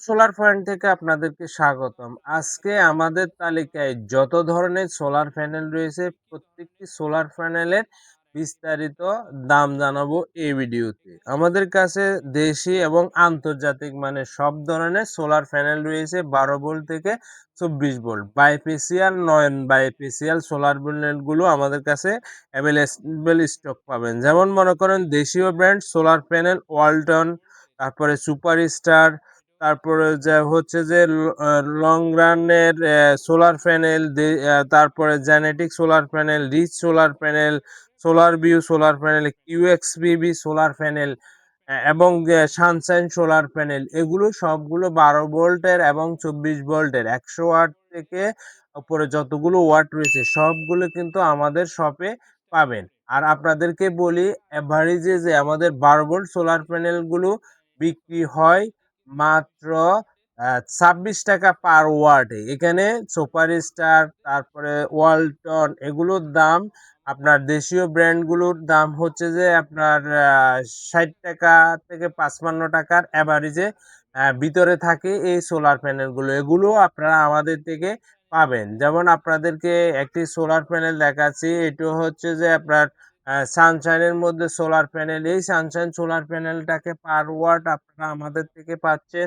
Solar point থেকে আপনাদেরকে স্বাগতম। আজকে আমাদের তালিকায় যত ধরনের সোলার প্যানেল রয়েছে প্রত্যেকটি সোলার প্যানেলের বিস্তারিত দাম জানাবো এই ভিডিওতে। আমাদের কাছে দেশি এবং আন্তর্জাতিক মানের সব ধরনের সোলার প্যানেল রয়েছে 12 ভোল্ট থেকে 24 ভোল্ট। বাইফেসিয়াল, নন বাইফেসিয়াল সোলার প্যানেলগুলো আমাদের কাছে অ্যাভেলেবল স্টক পাবেন। যেমন মনে করেন দেশীয় ব্র্যান্ড সোলার প্যানেল ওয়ালটন, তারপরে সুপারস্টার, তারপরে যে হচ্ছে যে লং রানের সোলার প্যানেল, তারপরে genetic solar panel, rich solar panel, solar view solar panel, Q X B B solar panel এবং সানশাইন সোলার প্যানেল, এগুলো সবগুলো 12 ভোল্টের এবং 24 ভোল্টের 100 ওয়াট থেকে উপরে যতগুলো ওয়াট রয়েছে সবগুলো কিন্তু আমাদের শপে পাবেন। আর আপনাদেরকে বলি, এভারেজে যে আমাদের 12 ভোল্ট সোলার প্যানেলগুলো বিক্রি হয় মাত্র 26 টাকা পার ওয়াটে। এখানে সুপারস্টার, তারপরে ওয়ালটন, এগুলোর দাম, আপনার দেশীয় ব্র্যান্ডগুলোর দাম হচ্ছে যে আপনার 60 টাকা থেকে 55 টাকার অ্যাভারেজে ভিতরে থাকে এই সোলার প্যানেলগুলো। এগুলো আপনারা আমাদের থেকে পাবেন। যেমন আপনাদেরকে একটি সোলার প্যানেল দেখাচ্ছি, এটা হচ্ছে যে আপনার সানশাইনের মধ্যে সোলার প্যানেল। এই সানশাইন সোলার প্যানেলটাকে পার ওয়াট আপনারা আমাদের থেকে পাচ্ছেন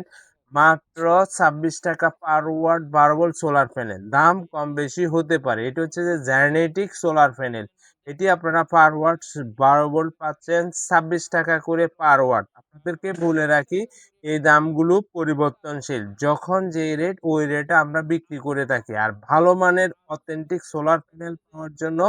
মাত্র 26 টাকা per watt. 12 volt solar panel, দাম কম বেশি হতে পারে। এটা হচ্ছে যে জেনেটিক সোলার প্যানেল, এটি আপনারা পার ওয়াট 12 ভোল্ট পাচ্ছেন 26 টাকা করে পার ওয়াট। আপনাদেরকে বলে রাখি, এই দামগুলো পরিবর্তনশীল, যখন যে রেট ওই রেটে আমরা বিক্রি করে থাকি। আর ভালো মানের অথেন্টিক সোলার প্যানেল পাওয়ার জন্য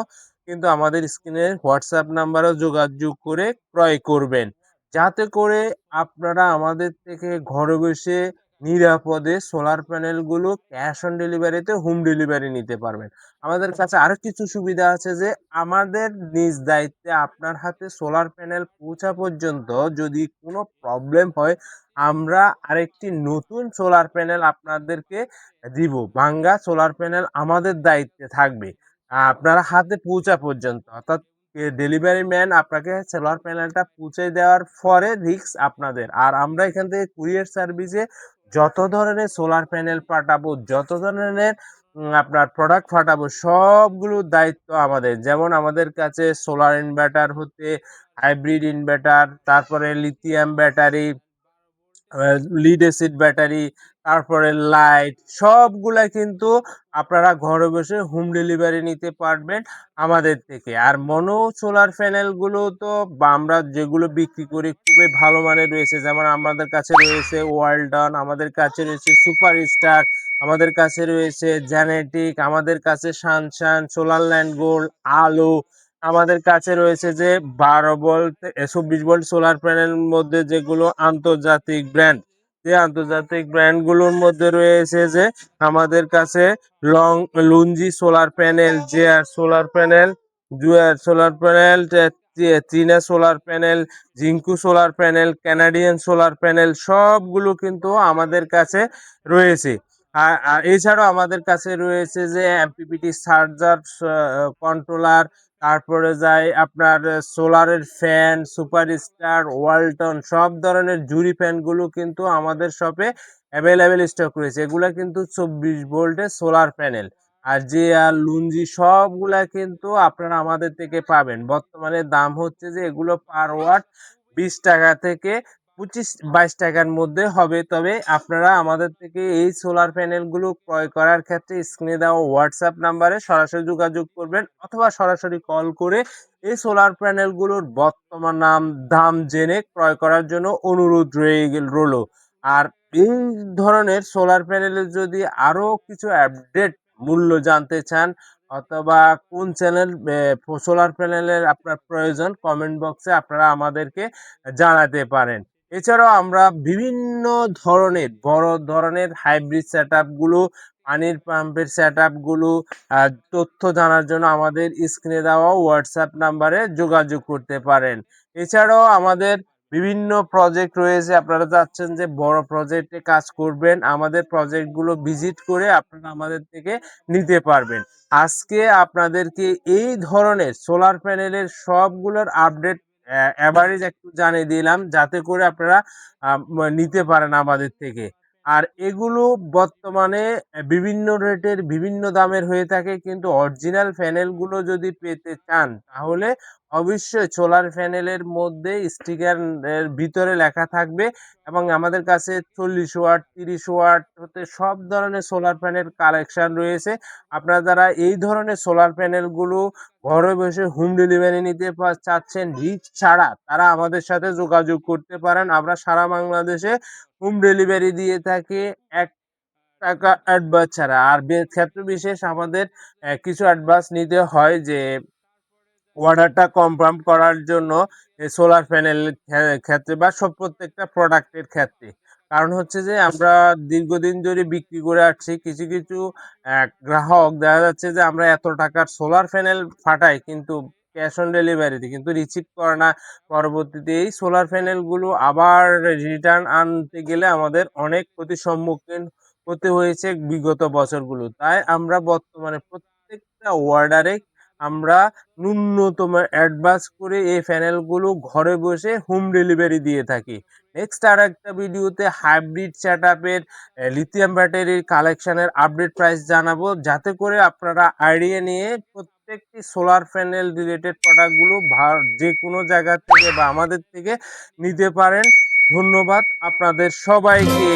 কিন্তু আমাদের স্ক্রিনে হোয়াটসঅ্যাপ নাম্বারও যোগাযোগ করে ক্রয় করবেন, যাতে করে আপনারা আমাদের থেকে ঘরে বসে নিরাপদে সোলার প্যানেলগুলো ক্যাশ অন ডেলিভারিতে হোম ডেলিভারি নিতে পারবেন। আমাদের কাছে আরো কিছু সুবিধা আছে যে আমাদের নিজ দায়িত্বে আপনার হাতে সোলার প্যানেল পৌঁছা পর্যন্ত যদি কোনো প্রবলেম হয়, আমরা আরেকটি নতুন সোলার প্যানেল আপনাদেরকে দিব। ভাঙ্গা সোলার প্যানেল আমাদের দায়িত্বে থাকবে আপনারা হাতে পৌঁছা পর্যন্ত, অর্থাৎ ডেলিভারি ম্যান আপনাকে সোলার প্যানেলটা পৌঁছে দেওয়ার পরে রিস্ক আপনাদের। আর আমরা এখান থেকে কুরিয়ার সার্ভিসে যত ধরনের সোলার প্যানেল পাঠাবো, যত ধরনের আপনার প্রোডাক্ট পাঠাবো, সবগুলোর দায়িত্ব আমাদের। যেমন আমাদের কাছে সোলার ইনভার্টার হতে হাইব্রিড ইনভার্টার, তারপরে lithium battery, lead acid battery, তারপরে লাইট, সবগুলা কিন্তু আপনারা ঘরে বসে হোম ডেলিভারি নিতে পারবেন আমাদের থেকে। আর মনো সোলার প্যানেলগুলো তো আমরা যেগুলো বিক্রি করি খুবই ভালো মানের রয়েছে। যেমন আমাদের কাছে রয়েছে ওয়ালটন, আমাদের কাছে রয়েছে সুপারস্টার, আমাদের কাছে রয়েছে জেনেটিক, আমাদের কাছে সানশাইন, সোলার ল্যান্ড গোল্ড, আলো, আমাদের কাছে রয়েছে যে 12 ভোল্ট 24 ভোল্ট সোলার প্যানেলের মধ্যে যেগুলো আন্তর্জাতিক ব্র্যান্ড, যে আন্তর্জাতিক ব্র্যান্ডগুলোর মধ্যে রয়েছে যে আমাদের কাছে Longi solar panel, J R solar panel, জুয়ার সোলার প্যানেল, চীনা solar panel, Jinko solar panel, Canadian solar panel, সবগুলো কিন্তু আমাদের কাছে রয়েছে। আর এছাড়াও আমাদের কাছে রয়েছে যে এমপিপিটি চার্জার, কন্ট্রোলার, তারপরে যায় আপনার সোলারের ফ্যান, সুপারস্টার, ওয়ালটন, সব ধরনের জুরি ফ্যানগুলো কিন্তু আমাদের শপে অ্যাভেলেবেল স্টক রয়েছে। এগুলা কিন্তু 24 ভোল্টের সোলার প্যানেল। আর যে আর লুঞ্জি, সবগুলা কিন্তু আপনারা আমাদের থেকে পাবেন। বর্তমানে দাম হচ্ছে যে এগুলো পার ওয়াট 20 টাকা থেকে 25-22 টাকার মধ্যে হবে। তবে আপনারা আমাদের থেকে এই সোলার প্যানেলগুলো ক্রয় করার ক্ষেত্রে স্ক্রিনে দেওয়া হোয়াটসঅ্যাপ নাম্বারে সরাসরি যোগাযোগ করবেন, অথবা সরাসরি কল করে এই সোলার প্যানেলগুলোর বর্তমান দাম জেনে ক্রয় করার জন্য অনুরোধ রইল। আর এই ধরনের সোলার প্যানেলের যদি আরো কিছু আপডেট মূল্য জানতে চান, অথবা কোন চ্যানেল সোলার প্যানেলের আপনার প্রয়োজন, কমেন্ট বক্সে আপনারা আমাদেরকে জানাতে পারেন। এছাড়াও আমরা বিভিন্ন ধরনের বড় ধরনের হাইব্রিড সেটআপগুলো, পানির পাম্পের সেটআপগুলো তথ্য জানার জন্য আমাদের স্ক্রিনে দেওয়া হোয়াটসঅ্যাপ নাম্বারে যোগাযোগ করতে পারেন। এছাড়াও আমাদের বিভিন্ন প্রজেক্ট রয়েছে। আপনারা চাচ্ছেন যে বড় প্রজেক্টে কাজ করবেন, আমাদের প্রজেক্টগুলো ভিজিট করে আপনারা আমাদের থেকে নিতে পারবেন। আজকে আপনাদেরকে এই ধরনের সোলার প্যানেলের সবগুলোর আপডেট অ্যাভারেজ একটু জানিয়ে দিলাম, যাতে করে আপনারা নিতে পারেন আমাদের থেকে। আর এগুলো বর্তমানে বিভিন্ন রেটের বিভিন্ন দামের হয়ে থাকে, কিন্তু অরিজিনাল প্যানেলগুলো যদি পেতে চান তাহলে অবশ্যই সোলার প্যানেলের মধ্যে স্টিকার এর ভিতরে লেখা থাকবে, এবং আমাদের কাছে 40 ওয়াট 30 ওয়াট হতে সব ধরনের সোলার প্যানেল কালেকশন রয়েছে। আপনারা যারা এই ধরনের সোলার প্যানেলগুলো ঘরে বসে হোম ডেলিভারি নিতে চাচ্ছেন রিস্ক ছাড়া, তারা আমাদের সাথে যোগাযোগ করতে পারেন। আমরা সারা বাংলাদেশে হোম ডেলিভারি দিয়ে থাকি ৳১ অ্যাডভান্স ছাড়া। আর ক্ষেত্র বিশেষ আমাদের কিছু অ্যাডভান্স নিতে হয়, যে অর্ডারটা কনফার্ম করার জন্য সোলার প্যানেল ক্ষেত্রে বা প্রত্যেকটা প্রোডাক্টের ক্ষেত্রে। কারণ হচ্ছে যে আমরা দীর্ঘদিন ধরে বিক্রি করে আসছি। কিছু, কিছু গ্রাহক দেখা যাচ্ছে যে আমরা এত টাকার সোলার প্যানেল পাঠাই, কিন্তু ক্যাশ অন ডেলিভারিতে কিন্তু রিসিভ করে না। পরবর্তীতে এই সোলার প্যানেলগুলো আবার রিটার্ন আনতে গেলে আমাদের অনেক ক্ষতির সম্মুখীন হতে হয়েছে বিগত বছরগুলো। তাই আমরা বর্তমানে প্রত্যেকটা অর্ডারে আমরা ন্যূনতম অ্যাডভান্স করে এই প্যানেলগুলো ঘরে বসে হোম ডেলিভারি দিয়ে থাকি। নেক্সট আরেকটা ভিডিওতে হাইব্রিড সেটআপের লিথিয়াম ব্যাটারির কালেকশনের আপডেট প্রাইস জানাবো, যাতে করে আপনারা আইডিয়া নিয়ে প্রত্যেকটি সোলার প্যানেল রিলেটেড প্রোডাক্টগুলো যে কোনো জায়গা থেকে বা আমাদের থেকে নিতে পারেন। ধন্যবাদ আপনাদের সবাইকে।